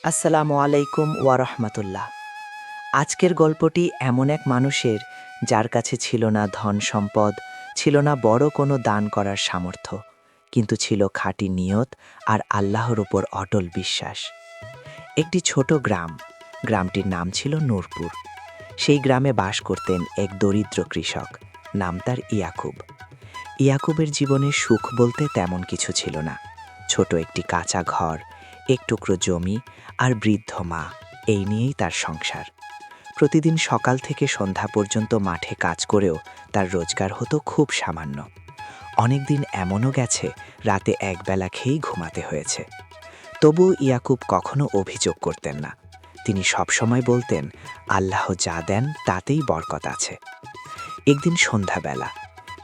আসসালামু আলাইকুম ওয়া রাহমাতুল্লাহ। আজকের গল্পটি এমন এক মানুষের যার কাছে ছিল না ধন সম্পদ, ছিল না বড় কোনো দান করার সামর্থ্য, কিন্তু ছিল খাঁটি নিয়ত আর আল্লাহর উপর অটল বিশ্বাস। একটি ছোট গ্রাম, গ্রামটির নাম ছিল নূরপুর। সেই গ্রামে বাস করতেন এক দরিদ্র কৃষক, নাম তার ইয়াকুব। ইয়াকুবের জীবনে সুখ বলতে তেমন কিছু ছিল না। ছোট একটি কাঁচা ঘর, এক টুকরো জমি আর বৃদ্ধ মা, এই নিয়েই তার সংসার। প্রতিদিন সকাল থেকে সন্ধ্যা পর্যন্ত মাঠে কাজ করেও তার রোজগার হতো খুব সামান্য। অনেকদিন এমনও গেছে রাতে একবেলা খেয়েই ঘুমাতে হয়েছে। তবুও ইয়াকুব কখনো অভিযোগ করতেন না। তিনি সবসময় বলতেন, আল্লাহ যা দেন তাতেই বরকত আছে। একদিন সন্ধ্যাবেলা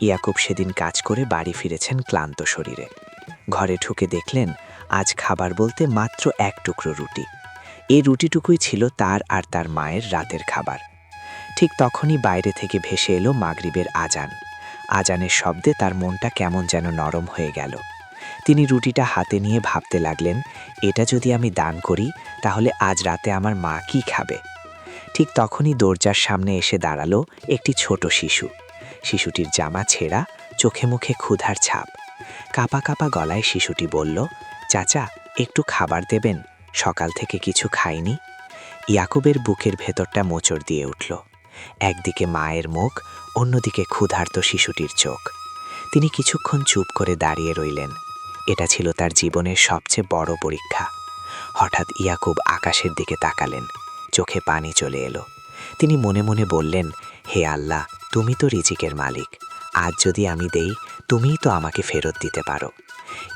ইয়াকুব সেদিন কাজ করে বাড়ি ফিরেছেন ক্লান্ত শরীরে। ঘরে ঢুকে দেখলেন আজ খাবার বলতে মাত্র এক টুকরো রুটি। এই রুটিটুকুই ছিল তার আর তার মায়ের রাতের খাবার। ঠিক তখনই বাইরে থেকে ভেসে এলো মাগরিবের আজান। আজানের শব্দে তার মনটা কেমন যেন নরম হয়ে গেল। তিনি রুটিটা হাতে নিয়ে ভাবতে লাগলেন, এটা যদি আমি দান করি তাহলে আজ রাতে আমার মা কি খাবে। ঠিক তখনই দরজার সামনে এসে দাঁড়ালো একটি ছোট শিশু। শিশুটির জামা ছেঁড়া, চোখে মুখে ক্ষুধার ছাপ। কাঁপা কাঁপা গলায় শিশুটি বলল, চাচা একটু খাবার দেবেন, সকাল থেকে কিছু খাইনি। ইয়াকুবের বুকের ভেতরটা মোচড় দিয়ে উঠল। একদিকে মায়ের মুখ, অন্যদিকে ক্ষুধার্ত শিশুটির চোখ। তিনি কিছুক্ষণ চুপ করে দাঁড়িয়ে রইলেন। এটা ছিল তার জীবনের সবচেয়ে বড় পরীক্ষা। হঠাৎ ইয়াকুব আকাশের দিকে তাকালেন, চোখে পানি চলে এলো। তিনি মনে মনে বললেন, হে আল্লাহ, তুমি তো রিজিকের মালিক, আজ যদি আমি দেই তুমিই তো আমাকে ফেরত দিতে পারো।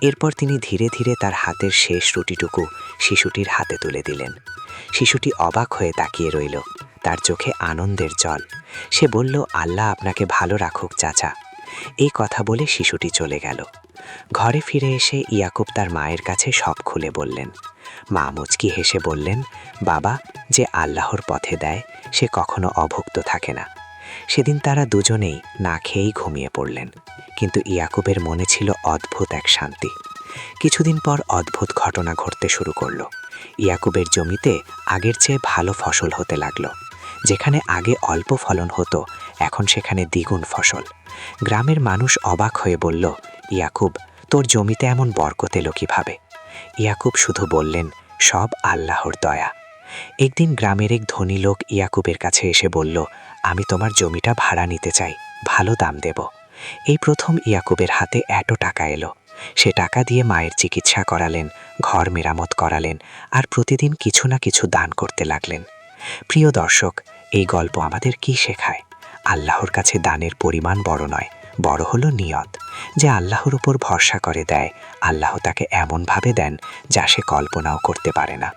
এরপর তিনি ধীরে ধীরে তার হাতের শেষ রুটিটুকু শিশুটির হাতে তুলে দিলেন। শিশুটি অবাক হয়ে তাকিয়ে রইল, তার চোখে আনন্দের জল। সে বলল, আল্লাহ আপনাকে ভালো রাখুক চাচা। এই কথা বলে শিশুটি চলে গেল। ঘরে ফিরে এসে ইয়াকুব তার মায়ের কাছে সব খুলে বললেন। মা মুচকি হেসে বললেন, বাবা, যে আল্লাহর পথে দেয় সে কখনো অভুক্ত থাকে না। সেদিন তারা দুজনেই না খেয়েই ঘুমিয়ে পড়লেন। কিন্তু ইয়াকুবের মনে ছিল অদ্ভুত এক শান্তি। কিছুদিন পর অদ্ভুত ঘটনা ঘটতে শুরু করলো। ইয়াকুবের জমিতে আগের চেয়ে ভালো ফসল হতে লাগলো। যেখানে আগে অল্প ফলন হতো, এখন সেখানে দ্বিগুণ ফসল। গ্রামের মানুষ অবাক হয়ে বলল, ইয়াকুব, তোর জমিতে এমন বরকত এলো কিভাবে? ইয়াকুব শুধু বললেন, সব আল্লাহর দয়া। একদিন গ্রামের এক ধনী লোক ইয়াকুবের কাছে এসে বলল, আমি তোমার জমিটা ভাড়া নিতে চাই, ভালো দাম দেব। এই প্রথম ইয়াকুবের হাতে এত টাকা এলো। সে টাকা দিয়ে মায়ের চিকিৎসা করালেন, ঘর মেরামত করালেন, আর প্রতিদিন কিছু না কিছু দান করতে লাগলেন। প্রিয় দর্শক, এই গল্প আমাদের কি শেখায়? আল্লাহর কাছে দানের পরিমাণ বড় নয়, বড় হলো নিয়ত। যে আল্লাহর উপর ভরসা করে দেয়, আল্লাহ তাকে এমনভাবে দেন যা সে কল্পনাও করতে পারে না।